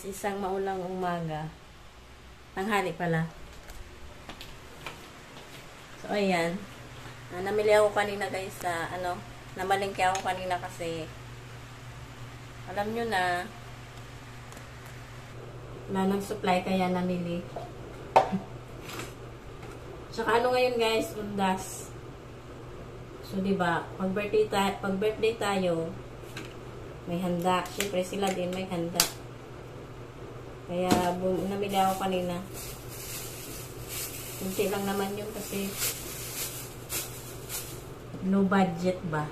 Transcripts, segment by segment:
isang maulang umaga. Tanghali pala. So, ayan. Namili ako kanina guys sa, namalengke ako kanina kasi, alam nyo na, wala nang supply kaya namili. Tsaka ngayon guys, undas. So, diba, pag birthday tayo, may handa. Siyempre, sila din may handa. Kaya, namili ako kanina. Kunti lang naman yun kasi no budget ba?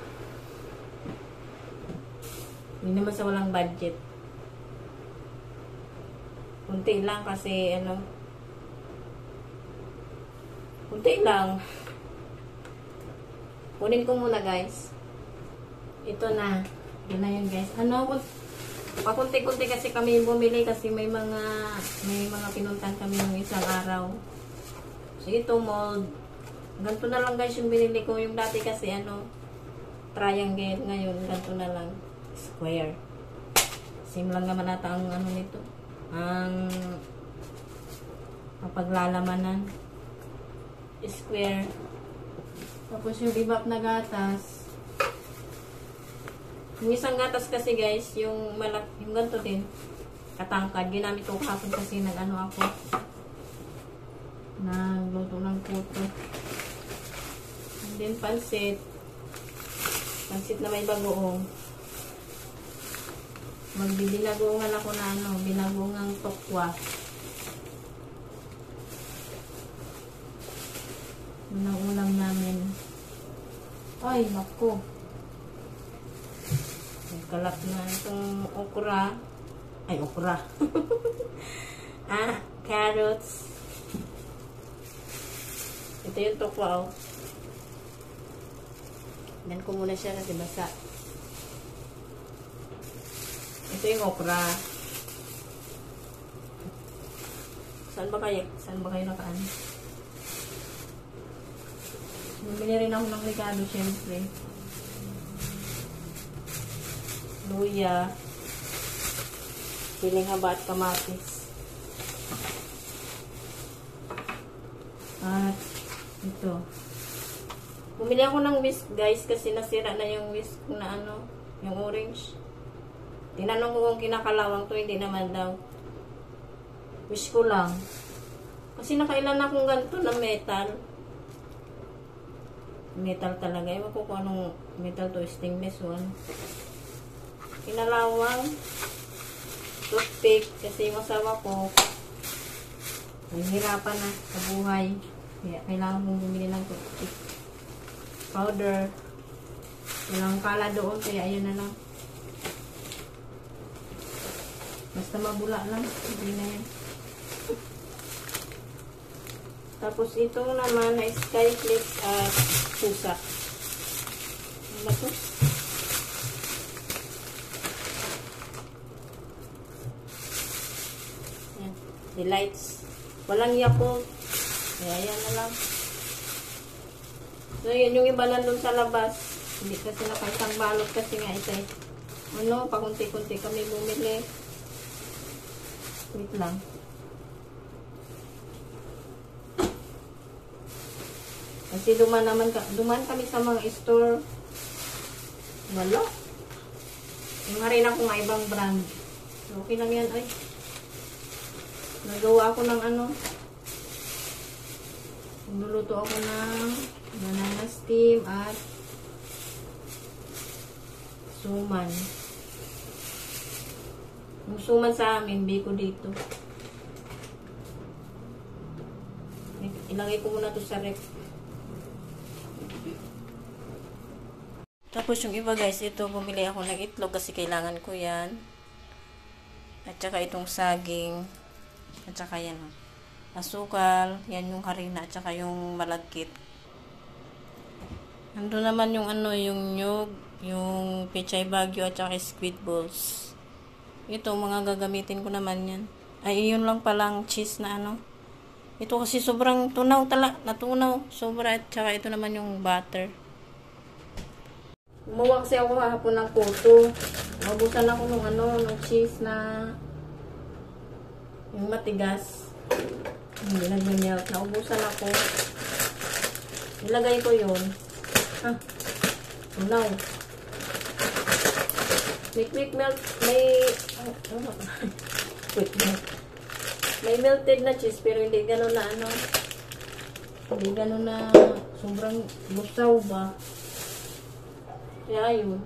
Hindi naman sa walang budget. Kunti lang kasi, kunti lang. Kunin ko muna guys. Ito na. Yun na yun guys. Pakunti-kunti kasi kami bumili kasi may mga pinuntan kami ng isang araw. So ito mold. Ganito na lang guys yung binili ko. Yung dati kasi triangle. Ngayon ganito na lang. Square. Same lang naman ata ang nito. Ang paglaalamanan. Square. Tapos yung bebop na gatas. Yung isang gatas kasi guys, yung ganito din, katangkad. Ginamit ko kahapon kasi ako. Nagluto ng puto. And then pansit. Pansit na may bagoong. Magbibinagoongan ako na binagoongang tokwa. Yun ang ulam namin. Ay, naku. Nagkalat na itong okra. Ay, okra. Carrots. Ito yung tokwa, oh. Dan ko muna siya kasi basa. Ito yung okra. Saan ba kayo nakaan? Bumili rin ako ng ligado, syempre. Luya. Piling haba at kamatis. At ito. Bumili ako ng whisk guys kasi nasira na yung whisk na yung orange. Tinanong ko kung kinakalawang to, hindi naman daw. Wish ko lang. Kasi nakailan akong ganito na metal. Metal talaga. Ewan ko kung anong metal to, stainless one. Kinalawang toothpick kasi yung asawa ko nahihirapan na sa buhay. Kaya kailangan mong bumili ng toothpick. Powder. Walang kala doon kaya ayun na lang. Basta mabula lang. Hindi na yan. Tapos ito naman na Skyflex at pusa. Ano ba ito? Yan. Delights. Walang Yakult. Kaya yan na lang. So yun yung iba nandun sa labas. Hindi kasi nakaisang balot kasi nga ito. Pakunti-kunti kami bumili. Wait lang. Kasi duman kami sa mga store. Wala. Yung harina ko nga ibang brand. Okay lang yan, ay. Nagawa ako ng Niluluto ako ng banana steam at suman. Yung suman sa amin, biko dito. Ilagay ko muna to sa ref. Tapos yung iba guys, ito bumili ako ng itlog kasi kailangan ko yan. At saka itong saging. At saka yan. Asukal. Yan yung harina. At saka yung malagkit. Ando naman yung yung nyug. Yung pechay bagyo at saka squid balls. Ito mga gagamitin ko naman yan. Ay yun lang palang cheese na Ito kasi sobrang natunaw. Sobra. At saka ito naman yung butter. Gumawa kasi ako hapon ng puto. Mabusan ako ng cheese na Yung matigas. Hindi nag-melt. Naubusan ako. Ilagay ko yun. No. Quick melt. Quick melt. May melted na cheese pero hindi gano'n na ano. Hindi gano'n na sobrang lusaw ba. Kaya yun.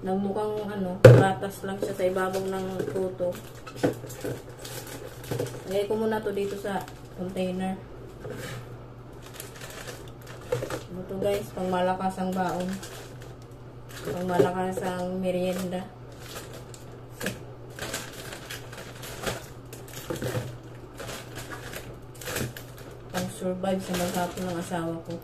Nagmukhang ano, gatas lang siya sa ibabaw ng puto. Lagay ko muna to dito sa container. Ito guys, pang malakas ang baon. Pang malakas ang merienda. Pang survive sa maghapon ng asawa ko.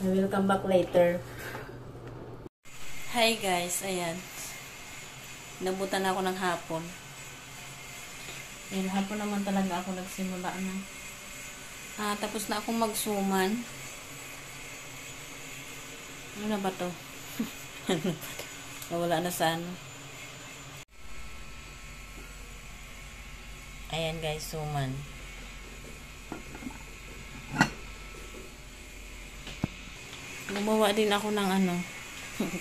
I will come back later. Hi guys, ayan. Nabutan ako ng hapon. Ayan, hapon naman talaga ako nagsimula na. Tapos na akong magsuman. Ano na ba to? Nawala na sa ano. Ayan guys, suman. Gumawa din ako ng ano,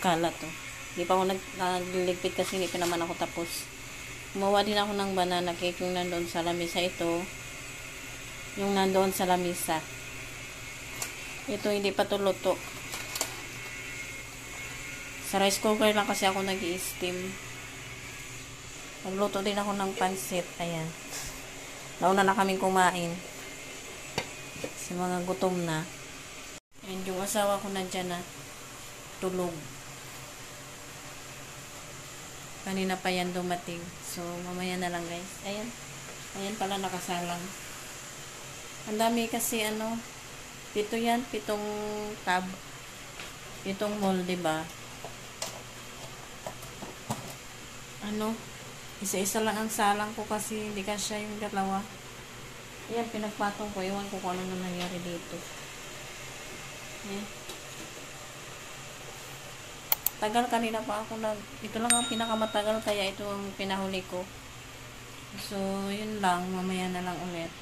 kalat to. Hindi pa ako nagliligpit kasi hindi pa naman ako tapos. Gumawa din ako ng banana cake yung nandoon sa lamisa ito. Yung nandoon sa lamisa. Ito hindi pa to luto. Sa rice cooker lang kasi ako nag-i-steam. Nagluto din ako ng pansit. Ayan. Nauna na kaming kumain. Kasi mga gutom na. And yung asawa ko nandyan na tulog. Kanina pa yan dumating. So, mamaya na lang guys. Ayan. Ayan pala nakasalang. Ang dami kasi ano, 7 yan, 7 tab. 7 mold, diba? Ano, isa-isa lang ang salang ko kasi hindi kasya yung dalawa. Ayan, pinagpatong ko. Iwan ko kung ano na nangyari dito. Tagal kanina pa ako ito lang ang pinakamatagal kaya ito ang pinahuli ko. So, yun lang. Mamaya na lang ulit.